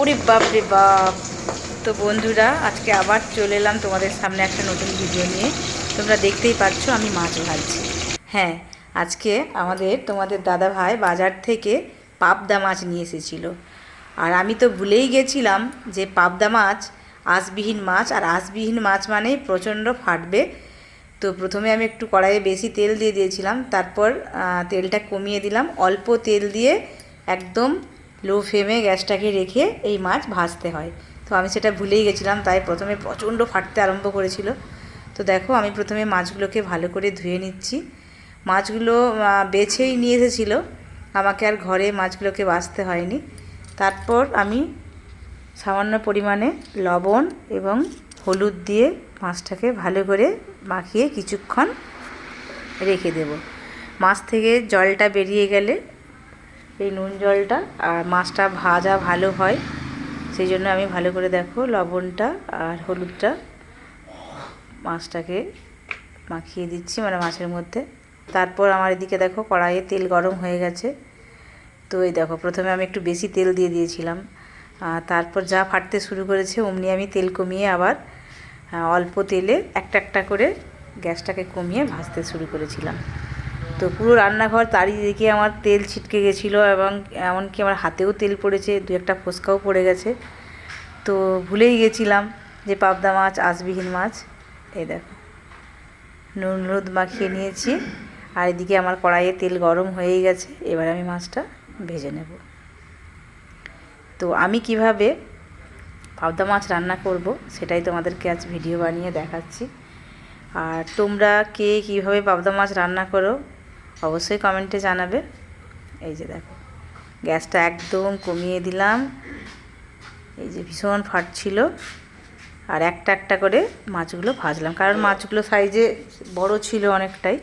ওরে বাপ রে বাপ! তো বন্ধুরা, আজকে আবার চলে এলাম তোমাদের সামনে একটা নতুন ভিডিও নিয়ে। তোমরা দেখতেই পাচ্ছ আমি মাছ ভাজছি। হ্যাঁ, আজকে তোমাদের দাদা ভাই বাজার থেকে পাবদা মাছ নিয়ে এসেছিলো। আর আমি তো ভুলেই গেছিলাম যে পাবদা মাছ আঁশবিহীন মাছ, আর আঁশবিহীন মাছ মানেই প্রচণ্ড ফাটবে। তো প্রথমে আমি একটু কড়াইয়ে বেশি তেল দিয়ে দিয়েছিলাম, তারপর তেলটা কমিয়ে দিলাম, অল্প তেল দিয়ে একদম লো ফ্লেমে গ্যাসটাকে রেখে এই মাছ ভাজতে হয়। তো আমি সেটা ভুলেই গেছিলাম, তাই প্রথমে প্রচণ্ড ফাটতে আরম্ভ করেছিল। তো দেখো, আমি প্রথমে মাছগুলোকে ভালো করে ধুয়ে নিচ্ছি। মাছগুলো বেছেই নিয়ে এসেছিলো, আমাকে আর ঘরে মাছগুলোকে বাছতে হয়নি। তারপর আমি সামান্য পরিমাণে লবণ এবং হলুদ দিয়ে মাছটাকে ভালো করে মাখিয়ে কিছুক্ষণ রেখে দেব। মাছ থেকে জলটা বেরিয়ে গেলে, এই নুন জলটা, আর মাছটা ভাজা ভালো হয়, সেই জন্য আমি ভালো করে দেখো লবণটা আর হলুদটা মাছটাকে মাখিয়ে দিচ্ছি, মানে মাছের মধ্যে। তারপর আমার এদিকে দেখো কড়াইয়ে তেল গরম হয়ে গেছে। তো এই দেখো, প্রথমে আমি একটু বেশি তেল দিয়ে দিয়েছিলাম, তারপর যা ফাটতে শুরু করেছে অমনি আমি তেল কমিয়ে আবার অল্প তেলে একটা একটা করে গ্যাসটাকে কমিয়ে ভাজতে শুরু করেছিলাম। তো পুরো রান্নাঘর চারিদিকে আমার তেল ছিটকে গেছিলো, এবং এমনকি আমার হাতেও তেল পড়েছে, দু একটা ফোসকাও পড়ে গেছে। তো ভুলেই গেছিলাম যে পাবদা মাছ আঁশবিহীন মাছ। এই দেখো, নুন হলুদ মাখিয়ে নিয়েছি, আর এদিকে আমার কড়াইয়ে তেল গরম হয়েই গেছে। এবার আমি মাছটা ভেজে নেব। তো আমি কিভাবে পাবদা মাছ রান্না করব সেটাই তোমাদেরকে আজ ভিডিও বানিয়ে দেখাচ্ছি। আর তোমরা কে কীভাবে পাবদা মাছ রান্না করো অবশ্যই কমেন্টে জানাবে। এই যে দেখো, গ্যাসটা একদম কমিয়ে দিলাম, এই যে ভীষণ ফাটছিল, আর একটা একটা করে মাছগুলো ভাজলাম, কারণ মাছগুলো সাইজে বড় ছিল অনেকটাই।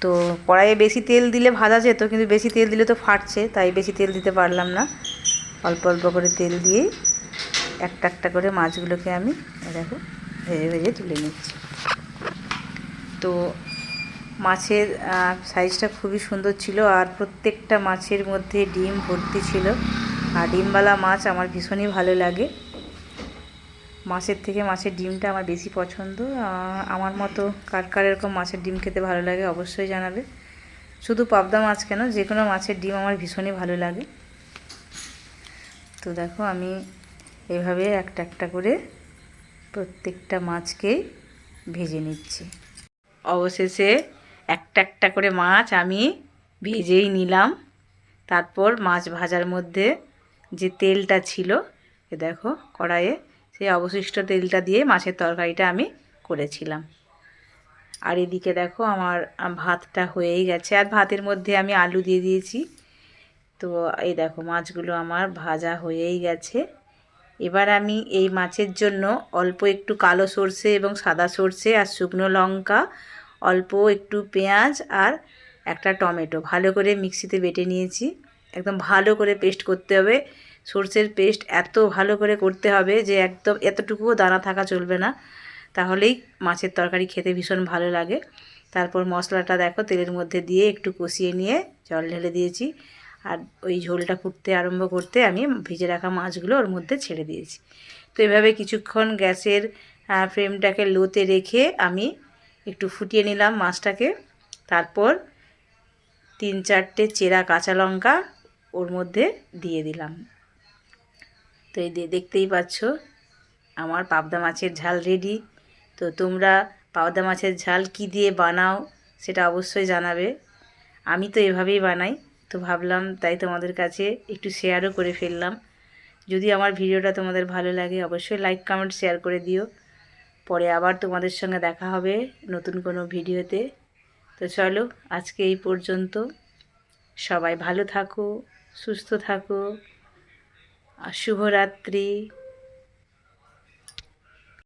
তো কড়াইয়ে বেশি তেল দিলে ভাজা যেত, কিন্তু বেশি তেল দিলে তো ফাটছে, তাই বেশি তেল দিতে পারলাম না। অল্প অল্প করে তেল দিয়েই একটা একটা করে মাছগুলোকে আমি দেখো ভেজে ভেজে তুলে নিচ্ছি। তো মাছের সাইজটা খুবই সুন্দর ছিল, আর প্রত্যেকটা মাছের মধ্যে ডিম ভর্তি ছিল। আর ডিমওয়ালা মাছ আমার ভীষণই ভালো লাগে। মাছের থেকে মাছের ডিমটা আমার বেশি পছন্দ। আমার মতো কার কার এরকম মাছের ডিম খেতে ভালো লাগে অবশ্যই জানাবে। শুধু পাবদা মাছ কেন, যে কোনো মাছের ডিম আমার ভীষণই ভালো লাগে। তো দেখো, আমি এভাবে একটা একটা করে প্রত্যেকটা মাছকেই ভেজে নিচ্ছি। অবশেষে একটা একটা করে মাছ আমি ভেজেই নিলাম। তারপর মাছ ভাজার মধ্যে যে তেলটা ছিল, এ দেখো কড়াইয়ে, সেই অবশিষ্ট তেলটা দিয়ে মাছের তরকারিটা আমি করেছিলাম। আর এদিকে দেখো আমার ভাতটা হয়েই গেছে, আর ভাতের মধ্যে আমি আলু দিয়ে দিয়েছি। তো এই দেখো, মাছগুলো আমার ভাজা হয়েই গেছে। এবার আমি এই মাছের জন্য অল্প একটু কালো সর্ষে এবং সাদা সর্ষে আর শুকনো লঙ্কা, অল্প একটু পেঁয়াজ আর একটা টমেটো ভালো করে মিক্সিতে বেটে নিয়েছি। একদম ভালো করে পেস্ট করতে হবে। সর্ষের পেস্ট এত ভালো করে করতে হবে যে একদম এতটুকুও দানা থাকা চলবে না, তাহলেই মাছের তরকারি খেতে ভীষণ ভালো লাগে। তারপর মশলাটা দেখো তেলের মধ্যে দিয়ে একটু কষিয়ে নিয়ে জল ঢেলে দিয়েছি, আর ওই ঝোলটা ফুটতে আরম্ভ করতে আমি ভেজে রাখা মাছগুলো ওর মধ্যে ছেড়ে দিয়েছি। তো এভাবে কিছুক্ষণ গ্যাসের ফ্লেমটাকে লোতে রেখে আমি একটু ফুটিয়ে নিলাম মাছটাকে। তারপর 3-4টে চেরা কাঁচা লঙ্কা ওর মধ্যে দিয়ে দিলাম। তো এই দেখতেই পাচ্ছ আমার পাবদা মাছের ঝাল রেডি। তো তোমরা পাবদা মাছের ঝাল কি দিয়ে বানাও সেটা অবশ্যই জানাবে। আমি তো এভাবেই বানাই, তো ভাবলাম তাই তোমাদের কাছে একটু শেয়ারও করে ফেললাম। যদি আমার ভিডিওটা তোমাদের ভালো লাগে অবশ্যই লাইক কমেন্ট শেয়ার করে দিও। পরে আবার তোমাদের সঙ্গে দেখা হবে নতুন কোনো ভিডিওতে। তো চলো, আজকে এই পর্যন্ত। সবাই ভালো থাকো, সুস্থ থাকো, আর শুভরাত্রি।